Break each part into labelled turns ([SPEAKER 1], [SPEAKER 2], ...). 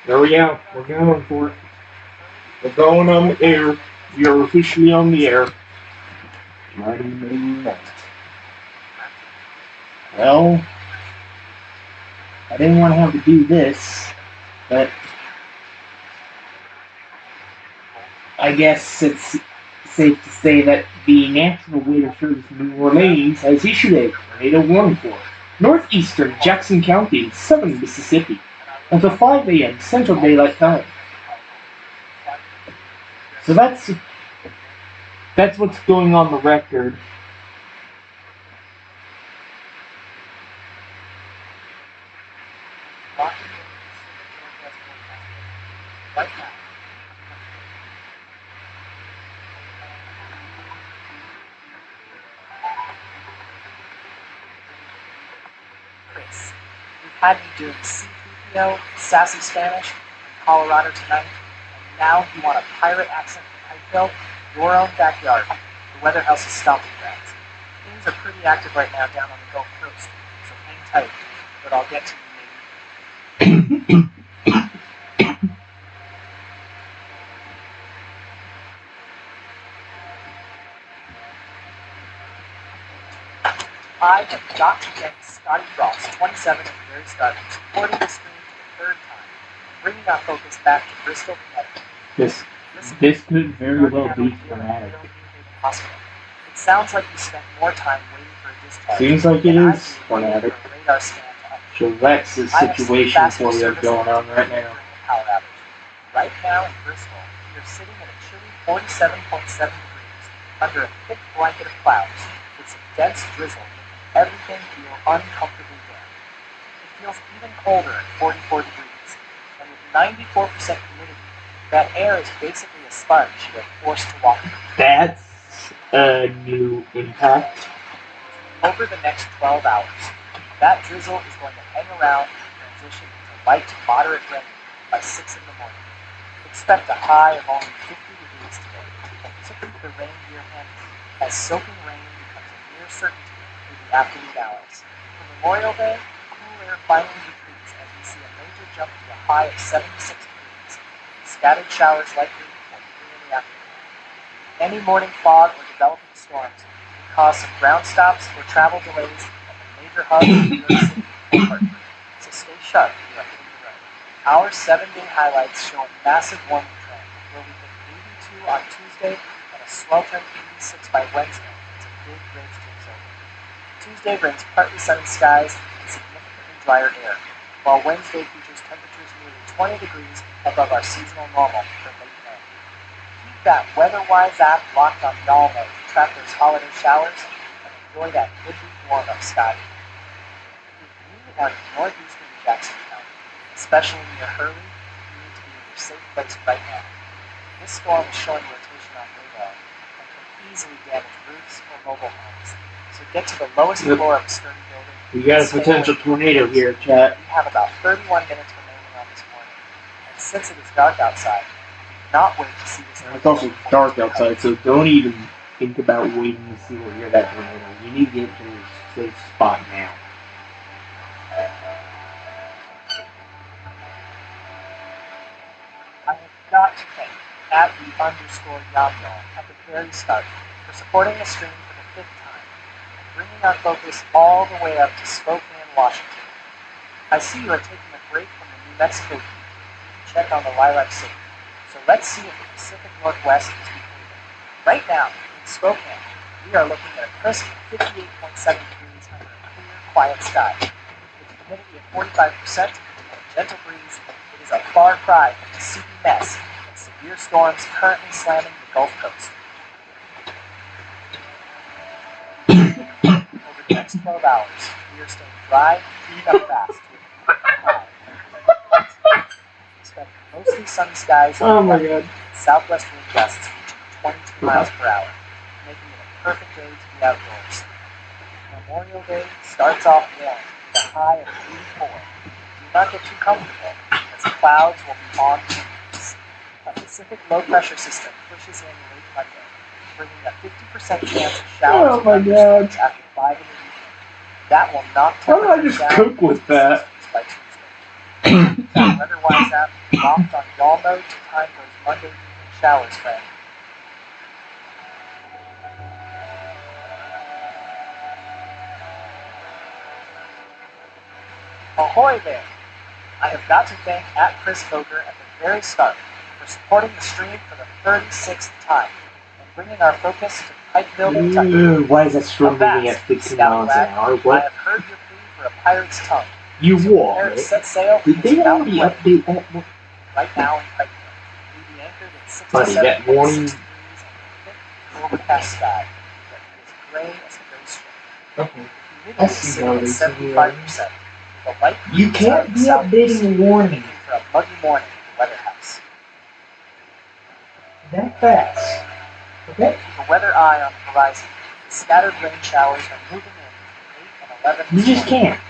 [SPEAKER 1] There we go. We're going for it. We're going on the air. We are officially on the air. Mighty Moon. Well, I didn't want to have to do this, but I guess it's safe to say that the National Weather Service of New Orleans has issued a tornado warning for northeastern Jackson County in southern Mississippi until 5 a.m. Central Daylight Time. So that's what's going on the record.
[SPEAKER 2] Chris, we've had you doing C-3PO, sassy Spanish, in Colorado tonight, and now you want a pirate accent from Pikeville, your own backyard. The Weather House is stomping grounds. Things are pretty active right now down on the Gulf Coast, so hang tight, but I'll get to you maybe. I have got to thank Scotty Frost, 27 and Gary Scott, for supporting the stream for the third time, bringing our focus back to Bristol, Connecticut.
[SPEAKER 1] This could very well be dramatic.
[SPEAKER 2] It sounds like you spent more time waiting for a discharge.
[SPEAKER 1] Seems like it is dramatic. So that's the situation for you going on right now.
[SPEAKER 2] Right now in Bristol, we are sitting at a chilly 47.7 degrees under a thick blanket of clouds with some dense drizzle making everything feel uncomfortably damp. It feels even colder at 44 degrees, and with 94% humidity, that air is basically a sponge you are forced to walk through.
[SPEAKER 1] That's a new impact.
[SPEAKER 2] Over the next 12 hours, that drizzle is going to hang around and transition into light to moderate rain by 6 in the morning. Expect a high of only 50 degrees today, and keep the rain gear handy, as soaking rain becomes a near certainty through the afternoon hours. For Memorial Day, cool air finally retreats as we see a major jump to a high of 76 degrees, with scattered showers likely before 3 in the afternoon. Any morning fog or developing storms can cause some ground stops or travel delays at the major hub of New York City or Hartford, so stay sharp if you are hitting the road. Our 7-day highlights show a massive warming trend, where we hit 82 on Tuesday and a sweltering 86 by Wednesday as a big ridge takes over. Tuesday brings partly sunny skies and significantly drier air, while Wednesday features temperatures nearly 20 degrees above our seasonal normal for late May. Keep that WeatherWise app locked on y'all mode to track those holiday showers and enjoy that midweek warm-up sky. If you are in northeastern Jackson County, especially near Hurley, you need to be in your safe place right now. This storm is showing rotation on radar and can easily damage roofs or mobile homes. So get to the lowest floor of a sturdy building.
[SPEAKER 1] We got a potential tornado here, chat.
[SPEAKER 2] We have about 31 minutes remaining on this morning, and since it is dark outside, do not wait to see this.
[SPEAKER 1] It's also dark outside, so don't even think about waiting to see or hear that tornado. You need to get to a safe spot now.
[SPEAKER 2] I have got to thank @the_YamYo at the very start for supporting the stream for the 5th time and bringing our focus all the way up to Spokane, Washington. I see you are taking a break from the New Mexico heat to check on the Lilac City, so let's see if the Pacific Northwest is behaving. Right now, in Spokane, we are looking at a crisp 58.7 degrees under a clear, quiet sky. With humidity at 45% and a gentle breeze, it is a far cry from the soupy mess and severe storms currently slamming the Gulf Coast. Over the next 12 hours, we are staying dry and heating up fast with a high. Expect mostly sunny skies and southwest wind gusts reaching 22 miles per hour, making it a perfect day to be outdoors. Memorial Day starts off warm with a high of 84. Do not get too comfortable, as clouds will be on to us. A Pacific low-pressure system pushes in late Monday, bringing a 50% chance of showers and thunderstorms after 5 in the evening. That will knock temperatures down
[SPEAKER 1] cook with that?
[SPEAKER 2] by Tuesday. that WeatherWise app locked on y'all mode to time those Monday evening showers, friend. Ahoy there! I have got to thank @ChrisVoger at the very start for supporting the stream for the 36th time and bringing our focus to pipe building technique.
[SPEAKER 1] Why is that storm moving at 15 miles an hour?
[SPEAKER 2] I
[SPEAKER 1] What?
[SPEAKER 2] have heard your plea for a pirate's tongue.
[SPEAKER 1] You
[SPEAKER 2] So
[SPEAKER 1] walk
[SPEAKER 2] prepare to
[SPEAKER 1] it.
[SPEAKER 2] set sail
[SPEAKER 1] Did they already update that one?
[SPEAKER 2] right now in Pipe We'll be anchored in 6
[SPEAKER 1] Buddy,
[SPEAKER 2] to 7
[SPEAKER 1] that morning-
[SPEAKER 2] degrees under a thick, overcast sky that is gray as a gray string.
[SPEAKER 1] Okay.
[SPEAKER 2] Humidity is sitting at 75%. With a light
[SPEAKER 1] You
[SPEAKER 2] breeze
[SPEAKER 1] can't
[SPEAKER 2] out of
[SPEAKER 1] be
[SPEAKER 2] the southeast,
[SPEAKER 1] updating the warning
[SPEAKER 2] making for a muggy morning at the weather house.
[SPEAKER 1] that fast. Okay?
[SPEAKER 2] Keep a weather eye on the horizon. The scattered rain showers are moving in between 8 and 11
[SPEAKER 1] You
[SPEAKER 2] this
[SPEAKER 1] just
[SPEAKER 2] morning.
[SPEAKER 1] can't.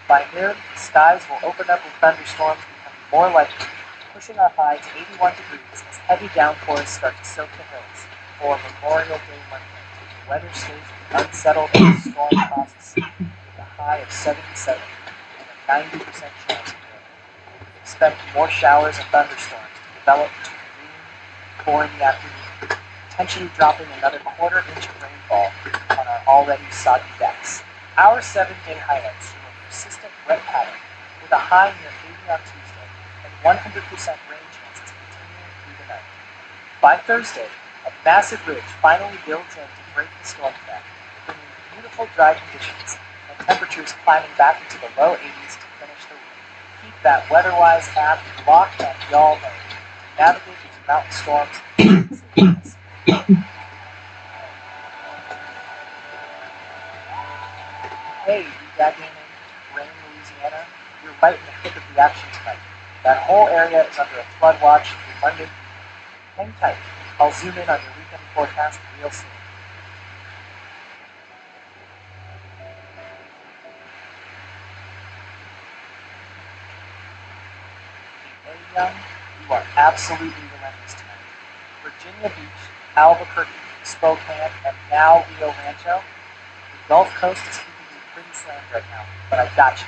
[SPEAKER 2] By noon, the skies will open up with thunderstorms becoming more likely, pushing our high to 81 degrees as heavy downpours start to soak the hills for Memorial Day Monday. The weather stays unsettled as the storm crosses with a high of 77 and a 90% chance of rain. Expect more showers and thunderstorms to develop between noon and 4 in the afternoon, potentially dropping another quarter-inch of rainfall on our already soggy decks. Our 7-day highlights show a persistent wet pattern with a high near 80 on Tuesday and 100% rain chances continuing through the night. By Thursday, a massive ridge finally builds in to break the storm track, bringing beautiful dry conditions and temperatures climbing back into the low 80s to finish the week. Keep that WeatherWise app locked on y'all mode to navigate these mountain storms and safety. Hey, Rouga Gaming, Rain, Louisiana, you're right in the thick of the action tonight. That whole area is under a flood watch through Monday evening. Hang tight. I'll zoom in on your weekend forecast real soon. Hey, Young, you are absolutely relentless tonight. Virginia Beach, Albuquerque, Spokane, and now Rio Rancho. The Gulf Coast is keeping me pretty slammed right now, but I got you.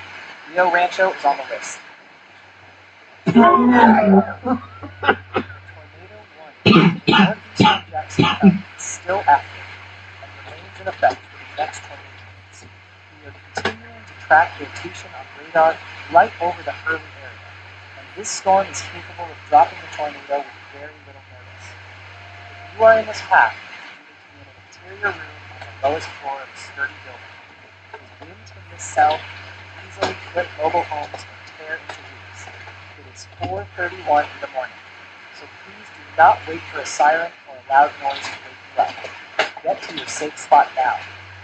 [SPEAKER 2] Rio Rancho is on the list. Tornado warning in northeastern Jackson County is still active and remains in effect for the next 28 minutes. We are continuing to track rotation on radar right over the Hurley area, and this storm is capable of dropping the tornado with very little notice. If you are in this path, you need to be in an interior room on the lowest floor of a sturdy building, because winds from this south can easily flip mobile homes and tear into roofs. It is 4:31 in the morning, so please do not wait for a siren or a loud noise to wake you up. Get to your safe spot now,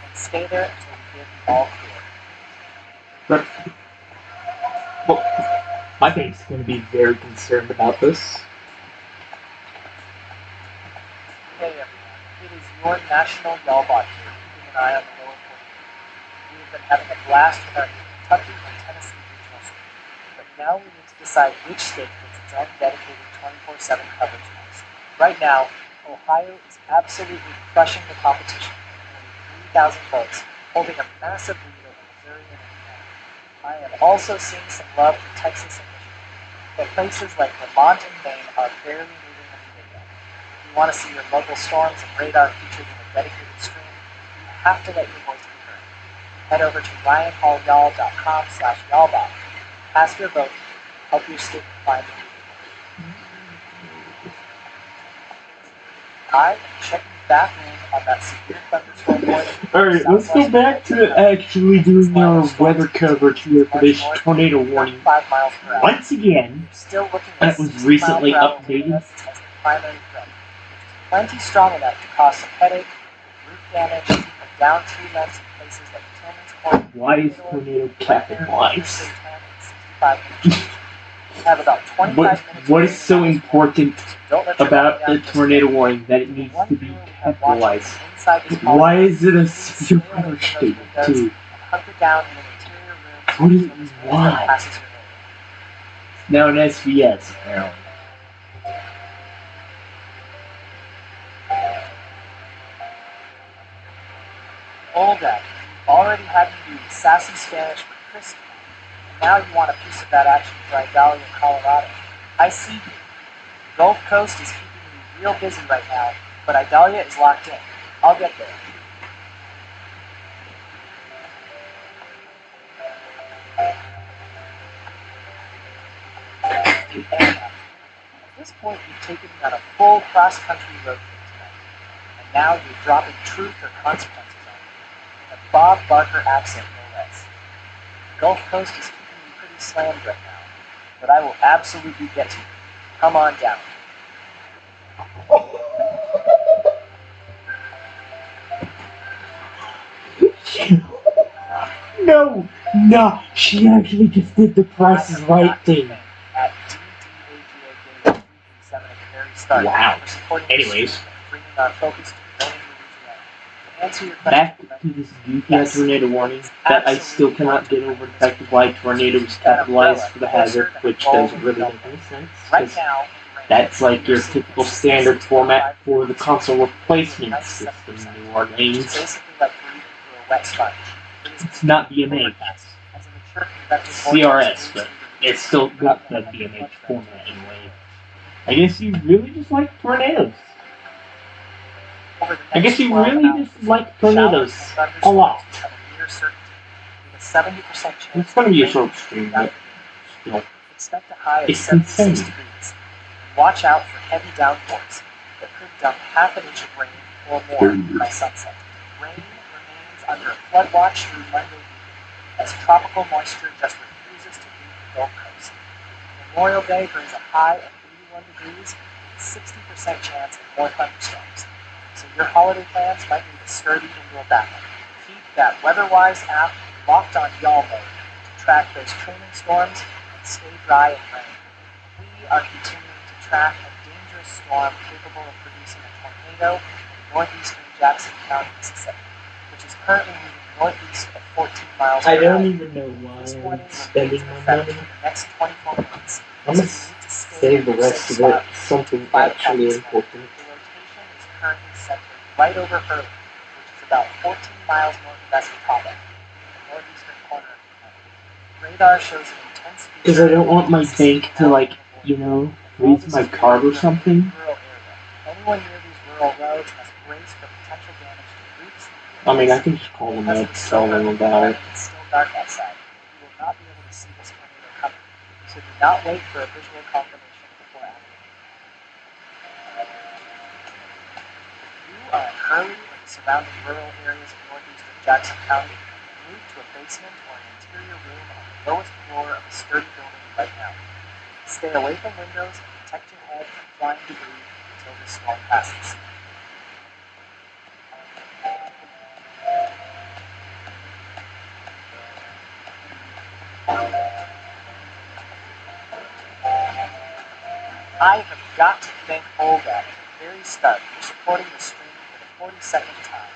[SPEAKER 2] and stay there until we give the all clear.
[SPEAKER 1] But, well, my bank's going to be very concerned about this.
[SPEAKER 2] Hey everyone, it is your National Y'allbot here, keeping an eye on the lower 48. We have been having a blast with our Kentucky and Tennessee regional stream, but now we need to decide which state gets its own dedicated 24/7 coverage next. Right now, Ohio is absolutely crushing the competition with nearly 3,000 votes, holding a massive lead over Missouri and Indiana. I am also seeing some love for Texas and Michigan, but places like Vermont and Maine are barely moving the needle yet. If you want to see your local storms and radar featured in a dedicated stream, you have to let your voice be heard. Head over to ryanhally'all.com/y'allbot. Cast your vote. Help your state climb the leaderboard. I am checking back in on that severe thunderstorm warning.
[SPEAKER 1] Alright, let's go back to actually doing our weather coverage here for this tornado warning.
[SPEAKER 2] 5 miles per hour.
[SPEAKER 1] Once again,
[SPEAKER 2] Still looking
[SPEAKER 1] and
[SPEAKER 2] at
[SPEAKER 1] it was
[SPEAKER 2] 60
[SPEAKER 1] recently
[SPEAKER 2] mile per hour
[SPEAKER 1] updated.
[SPEAKER 2] winds as the primary threat, which is plenty strong enough to cause some headache, roof damage, and down tree limbs in places like Tillman's Point.
[SPEAKER 1] Why is tornado capitalized?
[SPEAKER 2] We have about 25 minutes.
[SPEAKER 1] What is so important
[SPEAKER 2] Don't let your
[SPEAKER 1] about
[SPEAKER 2] body
[SPEAKER 1] the
[SPEAKER 2] down just
[SPEAKER 1] tornado
[SPEAKER 2] yet.
[SPEAKER 1] warning that it needs
[SPEAKER 2] One
[SPEAKER 1] to be
[SPEAKER 2] viewer we have watching
[SPEAKER 1] capitalized?
[SPEAKER 2] inside this
[SPEAKER 1] Why
[SPEAKER 2] hall,
[SPEAKER 1] is it a
[SPEAKER 2] please
[SPEAKER 1] severe
[SPEAKER 2] stay away
[SPEAKER 1] weather
[SPEAKER 2] from those
[SPEAKER 1] statement
[SPEAKER 2] windows
[SPEAKER 1] too?
[SPEAKER 2] and hunker down in an interior room so
[SPEAKER 1] What
[SPEAKER 2] you
[SPEAKER 1] is-
[SPEAKER 2] feel this wind
[SPEAKER 1] why?
[SPEAKER 2] that passes your area.
[SPEAKER 1] It's now an SVS apparently.
[SPEAKER 2] Olga, you already had me read sassy Spanish for Chris. Now you want a piece of that action for Idalia, Colorado. I see you. The Gulf Coast is keeping me real busy right now, but Idalia is locked in. I'll get there. Anna, at this point you've taken me on a full cross-country road trip tonight, and now you're dropping truth or consequences on me. In a Bob Barker accent, no less. The Gulf Coast is keeping me pretty slammed right now, but I will absolutely get to you. Come on down.
[SPEAKER 1] No, she actually just did the Price is Right thing.
[SPEAKER 2] At DDAGA 337 at the very start.
[SPEAKER 1] Wow.
[SPEAKER 2] For supporting
[SPEAKER 1] Anyways.
[SPEAKER 2] the bringing our focus to Northern Louisiana. To answer your
[SPEAKER 1] Back
[SPEAKER 2] question,
[SPEAKER 1] to this goofy tornado warning that I still cannot get over the fact of why tornado was capitalized for the hazard, which doesn't really make any sense.
[SPEAKER 2] right now,
[SPEAKER 1] That's like your typical standard format for the console replacement system in New Orleans.
[SPEAKER 2] it's basically like breathing through a wet sponge. It is
[SPEAKER 1] It's not BMH.
[SPEAKER 2] As a mature convective
[SPEAKER 1] CRS, but it's still got the BMH format anyway. I guess you really just like tornadoes. I guess you really just like tornadoes a lot. It's gonna be a short stream, but still.
[SPEAKER 2] Expect a high of
[SPEAKER 1] It's
[SPEAKER 2] 76
[SPEAKER 1] insane.
[SPEAKER 2] degrees. Watch out for heavy downpours that could dump half an inch of rain or more by sunset. Rain remains under a flood watch through Monday evening as tropical moisture just refuses to leave the Gulf Coast. Memorial Day brings a high of 81 degrees and 60% chance of more thunderstorms. So your holiday plans might need a sturdy indoor backup. Keep that WeatherWise app locked on y'all mode to track those training storms and stay dry and rain. We are continuing to track a dangerous storm capable of producing a tornado in northeastern Jackson County, Mississippi, which is currently moving northeast at 14 miles per
[SPEAKER 1] I don't
[SPEAKER 2] hour.
[SPEAKER 1] even know why
[SPEAKER 2] This
[SPEAKER 1] I'm
[SPEAKER 2] warning
[SPEAKER 1] spending
[SPEAKER 2] remains in
[SPEAKER 1] my
[SPEAKER 2] effect
[SPEAKER 1] money.
[SPEAKER 2] for the next 24 minutes.
[SPEAKER 1] I'm
[SPEAKER 2] So
[SPEAKER 1] gonna
[SPEAKER 2] you need to stay
[SPEAKER 1] save the
[SPEAKER 2] in your
[SPEAKER 1] rest
[SPEAKER 2] safe
[SPEAKER 1] of it
[SPEAKER 2] spot.
[SPEAKER 1] something actually important.
[SPEAKER 2] The rotation is currently centered right over Hurley, which is about 14 miles northwest of Taba, in the northeastern corner of the county. Radar shows an intense feature
[SPEAKER 1] Because I don't want my
[SPEAKER 2] of
[SPEAKER 1] bank to, like, you know, freeze my card or something.
[SPEAKER 2] rural area. Anyone near these rural roads must brace for potential damage to roofs.
[SPEAKER 1] I mean, I can just call them up, tell them about it.
[SPEAKER 2] It's still dark outside. You will not be able to see this tornado coming, so do not wait for a visual confirmation before acting. You are in Hurley or the surrounding rural areas of northeastern Jackson County. Move to a basement or an interior room on the lowest floor of a sturdy building right now. Stay away from windows and protect your head from flying debris until the storm passes. I have got to thank Olga at the very start for supporting the stream for the 42nd time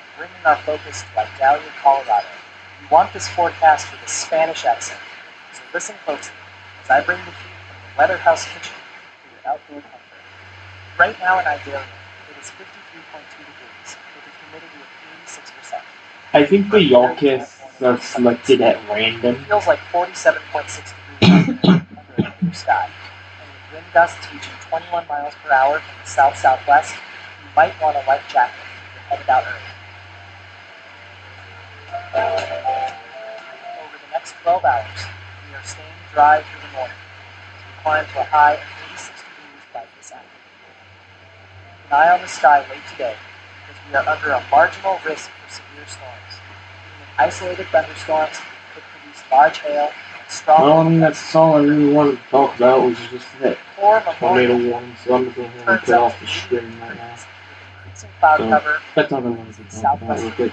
[SPEAKER 2] and bringing our focus to Idalia, Colorado. You want this forecast with a Spanish accent, so listen closely as I bring the heat from the Weather House kitchen for your outdoor comfort. Right now in Idalia, it is 53.2 degrees with a humidity of 86%.
[SPEAKER 1] I think the Yolkis are selected at random.
[SPEAKER 2] It feels like 47.6 degrees under a clear sky. And with wind gusts reaching 21 miles per hour from the south-southwest, you might want a light jacket if you're headed out early. Over the next 12 hours, we are staying dry through the morning as we climb to a high of 86 degrees by this afternoon. Keep an eye on the sky late today because we are under a marginal risk for severe storms. Even isolated thunderstorms could produce large hail and strong
[SPEAKER 1] Well, I mean, that's all I really wanted to talk about was just that
[SPEAKER 2] or
[SPEAKER 1] tornado
[SPEAKER 2] Memorial
[SPEAKER 1] warning, so I'm going to
[SPEAKER 2] turns
[SPEAKER 1] get
[SPEAKER 2] out
[SPEAKER 1] off
[SPEAKER 2] to
[SPEAKER 1] the
[SPEAKER 2] be
[SPEAKER 1] stream right now.
[SPEAKER 2] with increasing cloud
[SPEAKER 1] So,
[SPEAKER 2] cover
[SPEAKER 1] that's all I wanted to talk about real quick.